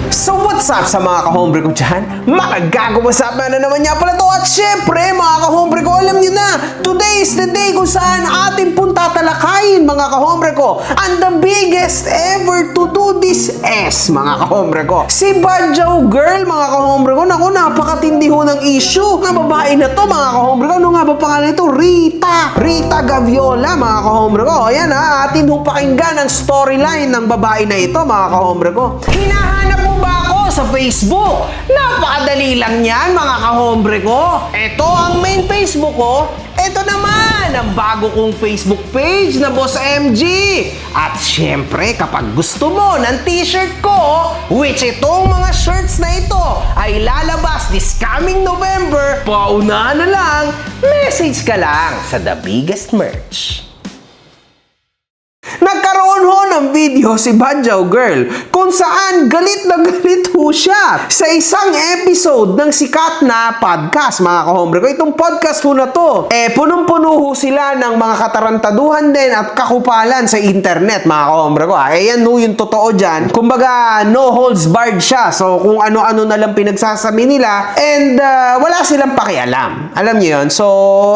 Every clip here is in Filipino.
So what's up sa mga kahombre ko dyan? Magagawasapan na naman niya pala to. At syempre mga kahombre ko, alam niyo na, today is the day kung saan atin pong tatalakayin mga kahombre ko. And the biggest ever to do this is mga kahombre ko, si Badjaw Girl mga kahombre ko. Naku, napakatindi ho ng issue. Nga babae na to mga kahombre ko. Ano nga ba pangalan ito? Rita Gaviola mga kahombre ko. Ayan ha, atin ho pakinggan ang storyline ng babae na ito mga kahombre ko. Hinahanap mo ba ako sa Facebook? Napakadali lang yan mga kahombre ko. Ito ang main Facebook ko. Ito naman ang bago kong Facebook page na Boss MG. At syempre kapag gusto mo ng t-shirt ko, which itong mga shirts na ito ay lalabas this coming November, paunahan na lang, message ka lang sa The Biggest Merch. Nagkaroon ho ng video si Badjaw Girl kung saan galit na galit ho siya sa isang episode ng sikat na podcast mga kahombre ko. Itong podcast ho na to, punong-puno ho sila ng mga katarantaduhan din at kakupalan sa internet mga kahombre ko. Ayan ho yung totoo dyan. Kumbaga, no holds barred siya. So, kung ano-ano na lang pinagsasabi nila and wala silang pakialam. Alam niyo yun? So,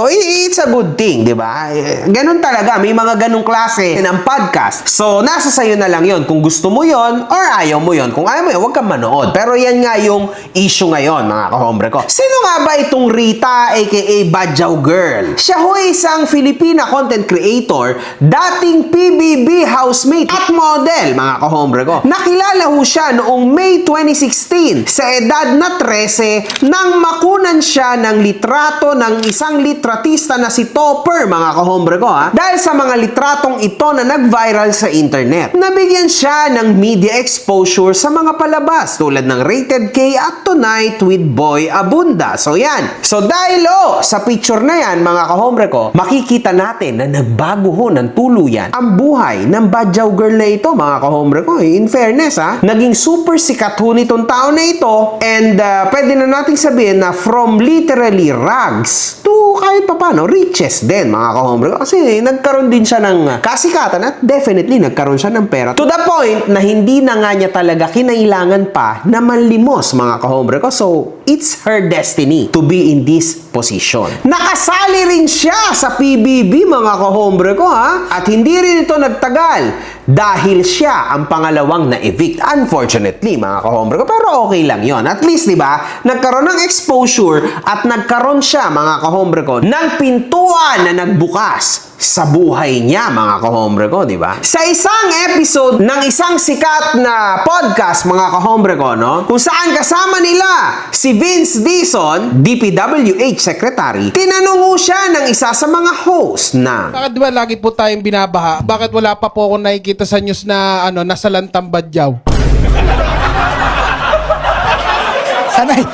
it's a good thing, di ba? Ganun talaga. May mga ganung klase ng podcast. So, nasa sayo na lang yon kung gusto mo yon or ayaw mo yon. Kung ayaw mo yon, huwag kang manood. Pero yan nga yung issue ngayon, mga kahombre ko. Sino nga ba itong Rita aka Badjaw Girl? Siya ho isang Filipina content creator, dating PBB housemate at model, mga kahombre ko. Nakilala ho siya noong May 2016 sa edad na 13 nang makunan siya ng litrato ng isang litratista na si Topper, mga kahombre ko ha. Dahil sa mga litratong ito na nag-viral sa internet. Nabigyan siya ng media exposure sa mga palabas tulad ng Rated K at Tonight with Boy Abunda. So yan. So dahil sa picture na yan mga kahombre ko, makikita natin na nagbago ho ng tuluyan ang buhay ng Badjaw Girl na ito mga kahombre ko. In fairness ha, naging super sikat ho nitong tao na ito and pwede na nating sabihin na from literally rags to kahit pa paano riches din mga kahombre ko. Kasi nagkaroon din siya ng kasikatan at definitely nagkaroon siya ng pera. To the point na hindi na nga niya talaga kinailangan pa na manlimos mga kahombre ko. So, it's her destiny to be in this position. Nakasali rin siya sa PBB mga kahombre ko ha. At hindi rin ito nagtagal dahil siya ang pangalawang na-evict. Unfortunately mga kahombre ko. Pero okay lang yon. At least diba, nagkaroon ng exposure at nagkaroon siya mga kahombre ko ng pintuan na nagbukas sa buhay niya mga kahombre ko, di ba? Sa isang episode ng isang sikat na podcast mga kahombre ko, no? Kung saan kasama nila si Vince Dizon, DPWH Secretary, tinanong mo siya ng isa sa mga host na bakit di ba lagi po tayong binabaha? Bakit wala pa po ako nakikita sa news na nasa lantang Badjaw?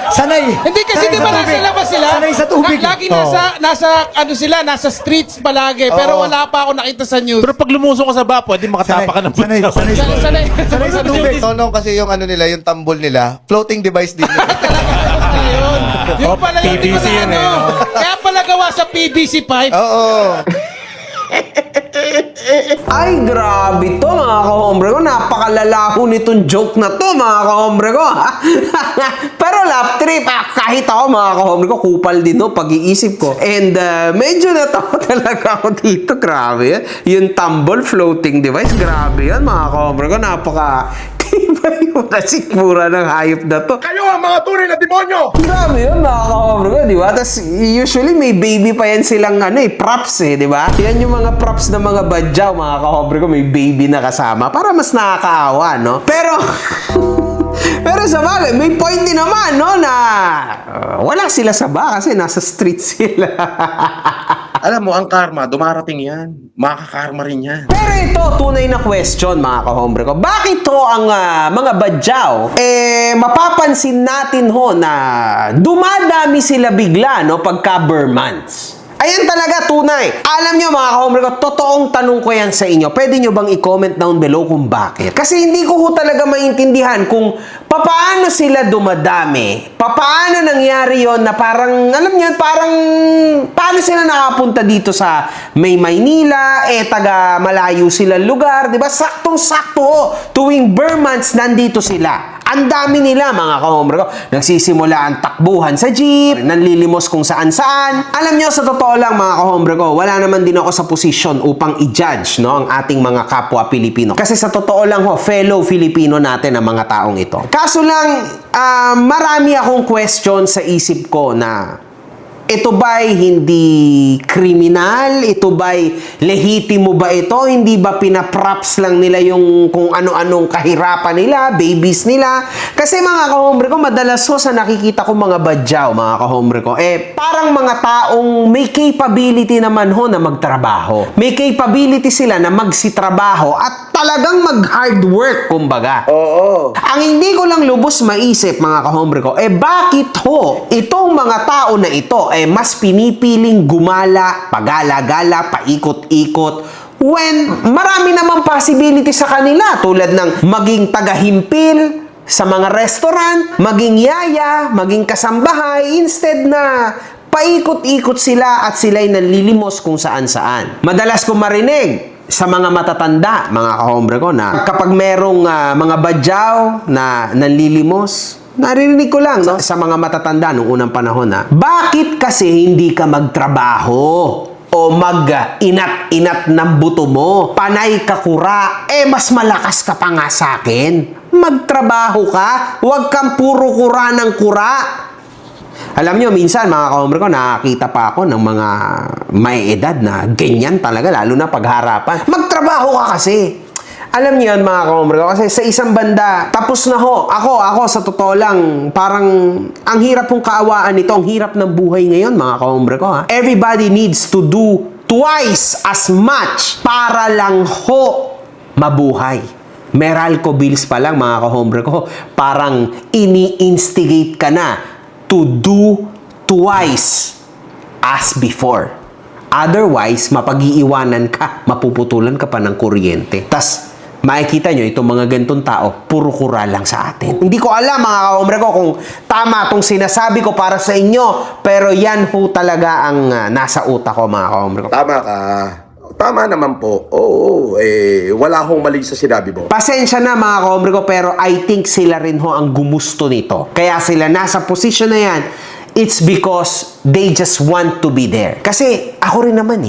Sanay. Hindi kasi di ba nasa labas sila? Sanay sa tubig. Lagi nasa sila, strits palagi. Pero wala pa ako nakita sa news. Pero pag lumusong ka sa ba, pwede makatapa ka ng Sanay sa tubig. Tonong kasi yung nila, yung tambol nila, floating device din. Yun. Yung pala yung PVC yun eh. Kaya pala gawa sa PVC pipe. Oo. ay, grabe to mga kahombre ko. Napakalalaho nitong joke na to mga kahombre ko. Pero laugh trip. Kahit ako mga kahombre ko, kupal din no, pag-iisip ko. And medyo natawa talaga ako dito. Grabe yan. Yung tumble floating device. Grabe yan mga kahombre ko. Napaka... Iba yung nasikmura ng hayop na to. Kayo ang mga tunay na demonyo! Grabe yun, mga kahombre ko, di ba? Tapos, usually, may baby pa yan silang, props di ba? Yan yung mga props ng mga badjaw, mga kahombre ko, may baby na kasama. Para mas nakakaawa, no? Pero, sa bagay, may point din naman, no, na wala sila sa ba kasi nasa street sila. Alam mo, ang karma, dumarating yan. Makakakarma rin yan. Pero ito, tunay na question mga kahombre ko. Bakit ho ang mga badjaw, mapapansin natin ho na dumadami sila bigla, no, pagka bare months? Ayan talaga, tunay. Alam nyo mga kahombre ko, totoong tanong ko yan sa inyo. Pwede nyo bang i-comment down below kung bakit? Kasi hindi ko ho talaga maintindihan kung papaano sila dumadami. Papaano nangyari yon na parang, alam nyo, parang, paano sila nakapunta dito sa Maynila, taga malayo sila lugar, di ba? Saktong-sakto ho, tuwing bare months, nandito sila. Ang dami nila, mga kahombre ko. Nagsisimula ang takbuhan sa jeep, nanlilimos kung saan-saan. Alam nyo, sa totoo lang, mga kahombre ko, wala naman din ako sa posisyon upang i-judge, no, ang ating mga kapwa Pilipino. Kasi sa totoo lang ho, fellow Filipino natin ang mga taong ito. Kaso lang, marami akong question sa isip ko na ito ba'y hindi kriminal? Ito ba'y lehitimo ba ito? Hindi ba pinaprops lang nila yung kung ano-anong kahirapan nila, babies nila? Kasi mga kahombre ko, madalas ho sa nakikita ko mga badyaw, mga kahombre ko, parang mga taong may capability naman ho na magtrabaho. May capability sila na magsitrabaho at talagang mag-hard work, kumbaga. Oo. Ang hindi ko lang lubos maisip, mga kahombre ko, bakit ho itong mga tao na ito, mas pinipiling gumala, pagala-gala, paikot-ikot, when marami namang possibility sa kanila, tulad ng maging tagahimpil sa mga restaurant, maging yaya, maging kasambahay, instead na paikot-ikot sila at sila'y nanlilimos kung saan-saan. Madalas ko marinig sa mga matatanda, mga kahombre ko, na kapag merong mga badyaw na nanlilimos, naririnig ko lang, no, sa mga matatanda nung unang panahon na, bakit kasi hindi ka magtrabaho o mag-inat-inat ng buto mo? Panay ka kura, mas malakas ka pa nga sa akin. Magtrabaho ka, huwag kang puro kura ng kura. Alam nyo, minsan, mga kahombre ko, nakakita pa ako ng mga may edad na ganyan talaga, lalo na pagharapan. Magtrabaho ka kasi. Alam niyo yan, mga kahombre ko, kasi sa isang banda, tapos na ho. Ako, sa totoo lang, parang ang hirap pong kaawaan nito, ang hirap ng buhay ngayon, mga kahombre ko, ha. Everybody needs to do twice as much para lang ho mabuhay. Meralco bills pa lang, mga kahombre ko, parang ini-instigate ka na to do twice as before. Otherwise, mapag-iiwanan ka, mapuputulan ka pa ng kuryente. Tas, makikita nyo, itong mga gantong tao, puro kura lang sa atin. Hindi ko alam, mga kahombre ko, kung tama itong sinasabi ko para sa inyo, pero yan po talaga ang nasa utak ko, mga kahombre ko. Tama ka. Tama naman po. Oo, wala akong mali sa sinabi mo. Pasensya na, mga kahombre ko, pero I think sila rin ho ang gumusto nito. Kaya sila nasa posisyon na yan, it's because they just want to be there. Kasi ako rin naman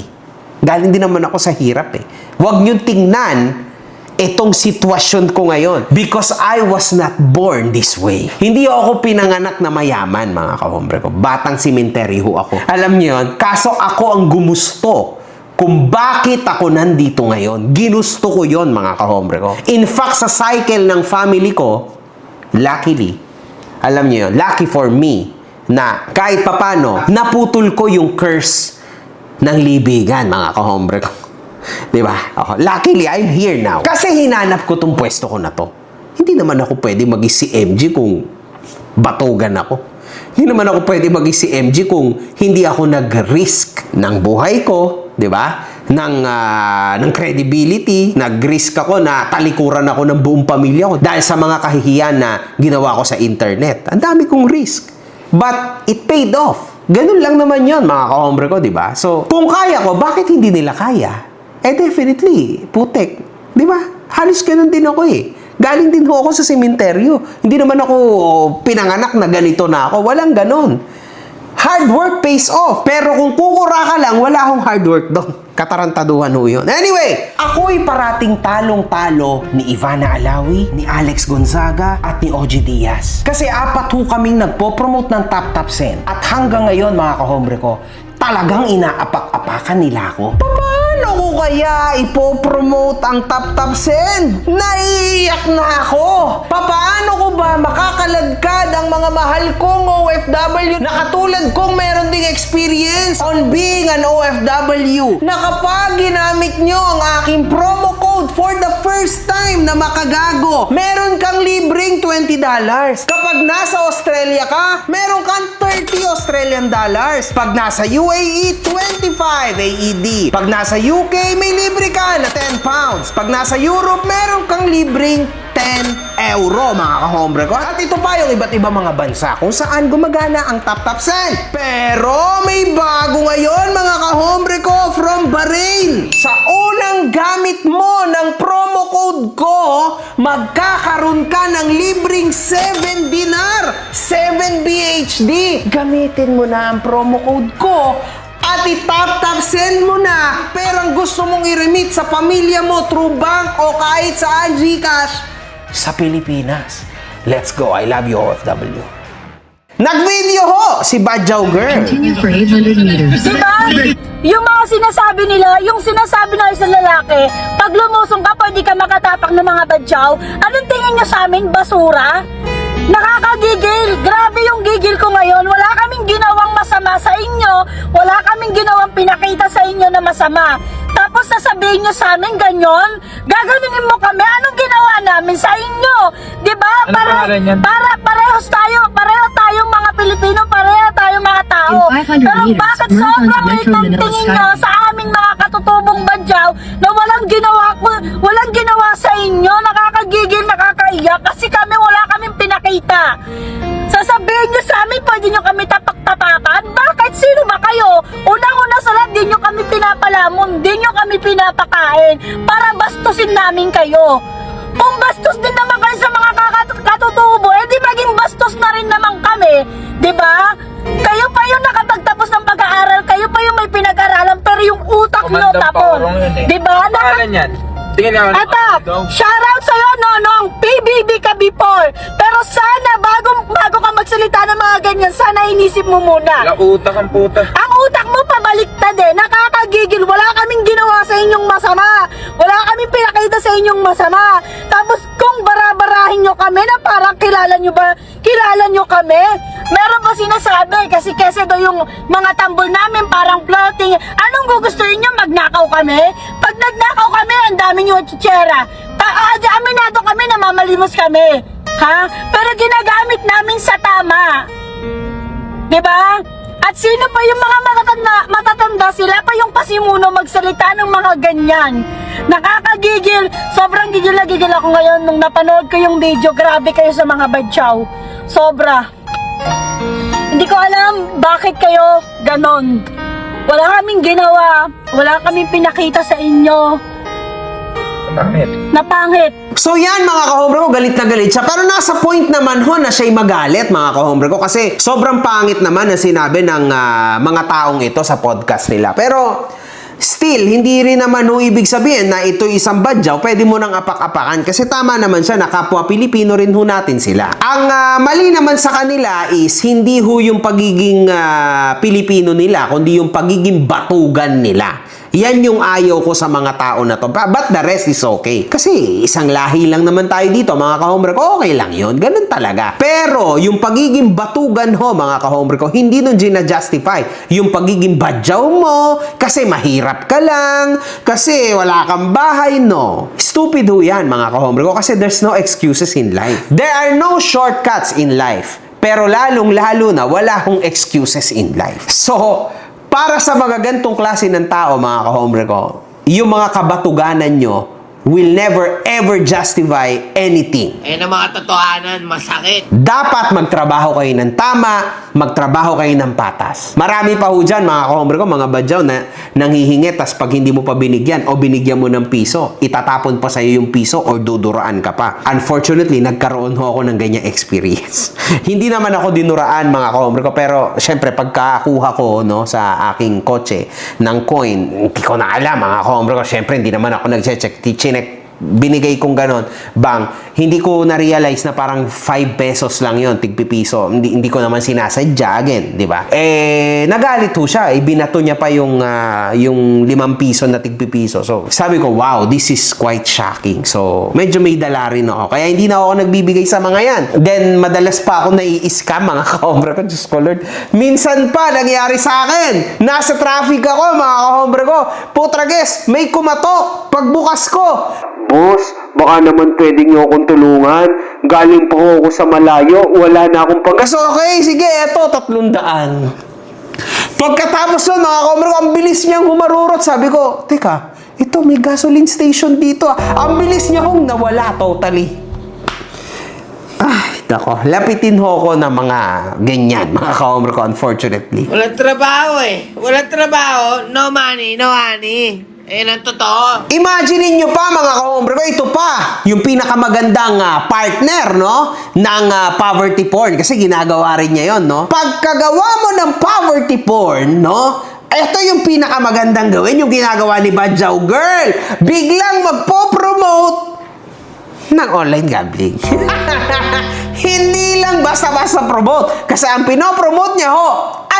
galing din naman ako sa hirap Huwag niyong tingnan itong sitwasyon ko ngayon because I was not born this way. Hindi ako pinanganak na mayaman, mga kahombre ko. Batang simenteryo ako. Alam niyo yun, kaso ako ang gumusto kung bakit ako nandito ngayon. Ginusto ko yon, mga kahombre ko. In fact, sa cycle ng family ko, luckily, alam niyo yun, lucky for me, na kahit papano, naputol ko yung curse ng libigan, mga kahombre ko. Diba? Luckily, I'm here now. Kasi hinanap ko tong pwesto ko na to. Hindi naman ako pwede maging si MG kung batugan ako. Hindi naman ako pwede maging si MG kung hindi ako nag-risk ng buhay ko, diba? Ng credibility. Nag-risk ako na talikuran ako ng buong pamilya ko dahil sa mga kahihiyan na ginawa ko sa internet. Ang dami kong risk. But it paid off. Ganun lang naman yon, mga kahombre ko, diba? So, kung kaya ko, bakit hindi nila kaya? Definitely, putek. Di ba? Halos ganun din ako Galing din ako sa sementeryo. Hindi naman ako pinanganak na ganito na ako. Walang ganun. Hard work pays off. Pero kung kukura ka lang, wala akong hard work doon. Katarantaduhan ho yun. Anyway, ako'y parating talong-talo ni Ivana Alawi, ni Alex Gonzaga, at ni OG Diaz. Kasi apat ho kaming nagpo-promote ng Top Sen. At hanggang ngayon, mga kahombre ko, talagang inaapak-apakan nila ako. Paano ko kaya ipopromote ang Top Sen? Naiiyak na ako! Paano ko ba makakaladkad ang mga mahal kong OFW na katulad kong meron ding experience on being an OFW na kapag ginamit nyo ang aking promo code for the first time na makagago, meron kang libreng $20. Kapag nasa Australia ka, meron kang 30 Australian dollars. Pag nasa UAE, 25 AED. Pag nasa UK, may libre ka na 10 pounds. Pag nasa Europe, meron kang libreng 10 euro, mga kahombre ko. At ito pa yung iba't ibang mga bansa kung saan gumagana ang Top Sen. Pero may bago ngayon, mga kahombre ko, from Bahrain. Sa unang gamit mo ng promo code ko, magkakaroon ka ng libreng 7 dinar, 7 BHD. Gamitin mo na ang promo code ko at i-tap send mo na. Pero gusto mong i-remit sa pamilya mo through bank o kahit saan GCash sa Pilipinas. Let's go. I love you, OFW. Nag-video ho si Badjaw Girl. Continue for 800 meters. Diba? Yung mga sinasabi nila, yung sinasabi ng isang lalaki, pag lumusong ka, pwede ka makatapak ng mga badyaw. Anong tingin nyo sa amin? Basura? Nakakagigil. Grabe yung gigil ko ngayon. Wala kaming ginawang masama sa inyo. Wala kaming ginawang pinakita sa inyo na masama. Tapos sasabihin nyo sa amin ganyan? Gaganunin mo kami? Anong ginawa namin sa inyo? Diba? Para pareho tayong mga Pilipino, pareho tayong mga tao. In 500 Pero meters, bakit merge onto sobrang Metro itong Manila tingin Skyway. nyo sa aming mga katutubong badyaw na walang ginawa sa inyo? Nakakagigil, nakakaiyak kasi kami wala kaming pinakita. Sasabihin nyo sa amin, pwede nyo kami tapak-tapakan? Bakit? Sino ba kayo? Unang-una sa lahat, di nyo kami pinapalamon, di nyo kami pinapakain para bastusin namin kayo. Kung bastos din naman kayo sa mga katutubo, di maging bastos na rin naman kami, di ba? Kayo pa yung nakapagtapos ng pag-aaral, kayo pa yung may pinag-aralan, pero yung utak nyo tapon. Di ba? At shoutout sa'yo, Nonong, PBB ka before. Pero sana, bago ka magsalita ng mga ganyan, sana inisip mo muna. Utak ang puta. Ang utak mo pabaliktad nakakagigil. Wala kaming ginawa sa inyong masama. Wala kaming pinakita sa inyong masama. Tapos kung barabarahin nyo kami na parang kilala nyo kami. Meron pa sinasabi kasi daw yung mga tambol namin parang floating. Anong gugustuhin nyo? Magnakaw kami? Pag nagnakaw kami, ang dami nyo tsitsera. Aminado kami na mamalimos kami. Ha? Pero ginagamit namin sa tama. Diba? At sino pa yung mga matatanda, sila pa yung pasimuno magsalita ng mga ganyan. Nakakagigil. Sobrang gigil na gigil ako ngayon nung napanood ko yung video. Grabe kayo sa mga badyaw. Sobra. Hindi ko alam bakit kayo ganon. Wala kaming ginawa. Wala kaming pinakita sa inyo. Napangit. So yan mga kahombre ko, galit na galit siya. Pero nasa point naman ho na siya'y magalit mga kahombre ko. Kasi sobrang pangit naman na sinabi ng mga taong ito sa podcast nila. Pero still, hindi rin naman ho ibig sabihin na ito isang badyaw, pwede mo nang apak-apakan. Kasi tama naman siya na kapwa Pilipino rin ho natin sila. Ang mali naman sa kanila is hindi ho yung pagiging Pilipino nila, kundi yung pagiging batugan nila. Yan yung ayaw ko sa mga tao na to. But the rest is okay. Kasi isang lahi lang naman tayo dito, mga kahombre ko. Okay lang yun. Ganun talaga. Pero yung pagiging batugan ho, mga kahombre ko, hindi nun gina-justify. Yung pagiging badyaw mo, kasi mahirap ka lang, kasi wala kang bahay, no. Stupid ho yan, mga kahombre ko, kasi there's no excuses in life. There are no shortcuts in life. Pero lalong-lalo na, wala hong excuses in life. So, para sa mga gantong klase ng tao, mga kahombre ko, yung mga kabatuganan nyo will never ever justify anything. Ayun ang mga totohanan, masakit. Dapat magtrabaho kayo ng tama, magtrabaho kayo ng patas. Marami pa ho dyan, mga kahombre ko, mga badyaw na nanghihingi, tas pag hindi mo pa binigyan o binigyan mo ng piso, itatapon pa sa'yo yung piso o duduraan ka pa. Unfortunately, nagkaroon ho ako ng ganyang experience. Hindi naman ako dinuraan, mga kahombre ko, pero syempre, pagkakuha ko no, sa aking kotse ng coin, hindi ko na alam, mga kahombre ko, syempre, hindi naman ako nag-check, binigay kong ganon, bang, hindi ko na-realize na parang 5 pesos lang yon, tigpipiso. Hindi ko naman sinasadya again, di ba? Nagalit ho siya. Binato niya pa yung 5 piso na tigpipiso. So, sabi ko, wow, this is quite shocking. So, medyo may dala rin ako. Kaya hindi na ako nagbibigay sa mga yan. Then, madalas pa ako nai-scam, mga kahombre ko. Diyos ko, Lord. Minsan pa, nangyari sa akin. Nasa traffic ako, mga kahombre ko. Putrages, may kumatok. Pagbukas ko, boss, baka naman pwedeng nyo akong tulungan. Galing po ako sa malayo. Wala na akong pagkas. Okay, sige, eto, 300. Pagkatapos nun, mga kahombre ko, ang bilis niyang humarurot. Sabi ko, teka, ito, may gasoline station dito. Ang bilis niya hong nawala totally. Ay, nako. Lapitin ho ko ng mga ganyan, mga kahombre ko, unfortunately. Walang trabaho eh. Walang trabaho, no money, no honey. Eh, ang totoo. Imagine nyo pa mga kahombre ko, ito pa, yung pinakamagandang partner, no, ng poverty porn. Kasi ginagawa rin niya yon, no. Pagkagawa mo ng poverty porn, no, ito yung pinakamagandang gawin, yung ginagawa ni Badjaw Girl. Biglang magpo-promote ng online gambling. Hindi lang basta-basta promote. Kasi ang pinopromote niya ho,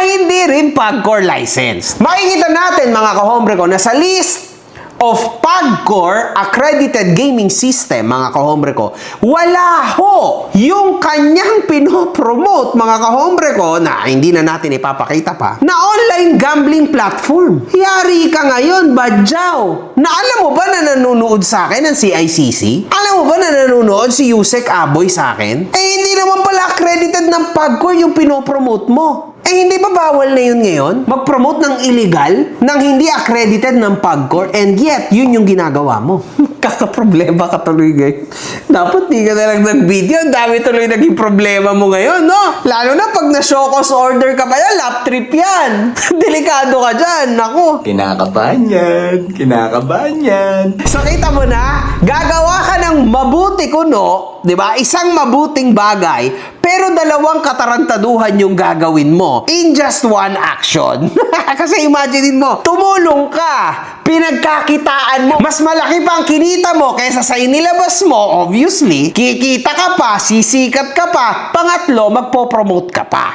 ay hindi rin PAGCOR license. Makikita natin mga kahombre ko na sa list of PAGCOR accredited gaming system, mga kahombre ko, wala ho yung kanyang pinopromote, mga kahombre ko, na hindi na natin ipapakita pa, na online gambling platform. Yari ka ngayon, Badjaw, na alam mo ba na nanonood sa akin ng CICC? Alam mo ba na nanonood si Yusek Aboy sa akin? Eh, hindi naman pala accredited ng PAGCOR yung pinopromote mo. Eh, hindi ba bawal na yun ngayon? Mag-promote ng illegal, ng hindi accredited ng PAGCOR, and yet, yun yung ginagawa mo. Kakaproblema ka tuloy, guys. Dapat di ka na lang nag-video. Ang dami tuloy naging problema mo ngayon, no? Lalo na pag na-show cause order ka pa yan, lap trip yan. Delikado ka dyan, naku. Kinakabahan yan. Kinakabahan yan. So, kita mo na, gagawa ka ng mabuti kuno, di ba? Isang mabuting bagay, pero dalawang katarantaduhan yung gagawin mo in just one action. Kasi imagine mo, tumulong ka, pinagkakitaan mo, mas malaki pa ang kinita mo kaysa sa inilabas mo, obviously, kikita ka pa, sisikat ka pa, pangatlo, magpo-promote ka pa.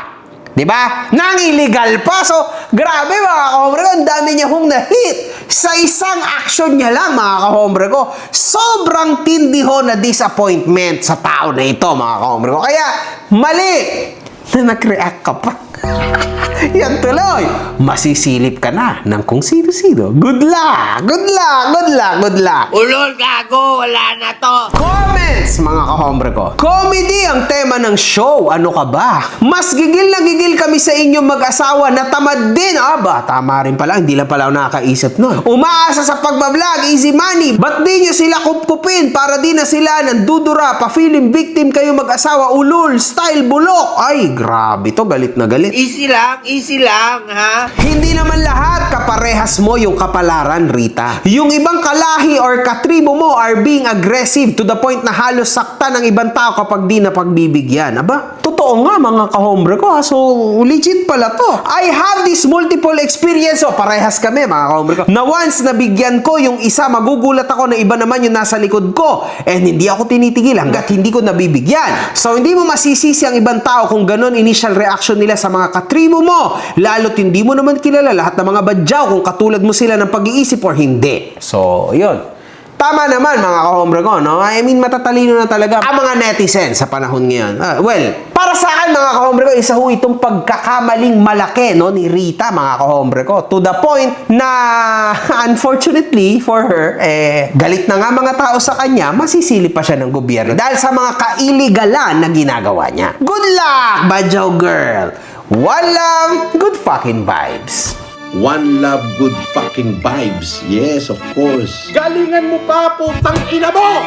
Diba? Nang illegal pa. So, grabe mga kahombre ko, ang dami niya hong na-hit. Sa isang action niya lang, mga kahombre ko, sobrang tindi ho na disappointment sa tao na ito, mga kahombre ko. Kaya, mali na nag-react ka pa. Yan tuloy. Masisilip ka na ng kung sino-sino. Good luck! Good luck! Good luck! Good luck! Ulol, gago. Wala na to. Comments, mga kahombre ko. Comedy ang tema ng show. Ano ka ba? Mas gigil na gigil kami sa inyong mag-asawa na tamad din. Aba, tama rin pala. Hindi lang pala ako nakakaisip nun. Umaasa sa pagbablog, easy money. Ba't di nyo sila kupkupin para di na sila nandudura? Pa-feeling victim kayo mag-asawa. Ulul, style bulok. Ay, grabe to. Galit na galit. Easy lang, ha? Hindi naman lahat kaparehas mo yung kapalaran, Rita. Yung ibang kalahi or katribo mo are being aggressive to the point na halos sakta ng ibang tao kapag di na pagbibigyan. Aba, totoo nga mga kahombre ko ha. So, legit pala to. I have this multiple experience. So, parehas kami mga kahombre ko. Na once nabigyan ko yung isa, magugulat ako na iba naman yung nasa likod ko. And hindi ako tinitigil hanggat hindi ko nabibigyan. So, hindi mo masisisi ang ibang tao kung ganun initial reaction nila sa mga katribo mo. Lalo't hindi mo naman kilala lahat ng mga badyaw kung katulad mo sila ng pag-iisip or hindi. So, yun. Tama naman mga kahombre ko, no? I mean, matatalino na talaga ang mga netizens sa panahon ngayon. Well, para sa akin mga kahombre ko, isa ho itong pagkakamaling malaki, no, ni Rita, mga kahombre ko. To the point na, unfortunately for her, galit na nga mga tao sa kanya, masisili pa siya ng gobyerno dahil sa mga kailigalan na ginagawa niya. Good luck, Badjaw Girl! Walang good fucking vibes. One love, good fucking vibes. Yes, of course. Galingan mo pa, putang ina mo!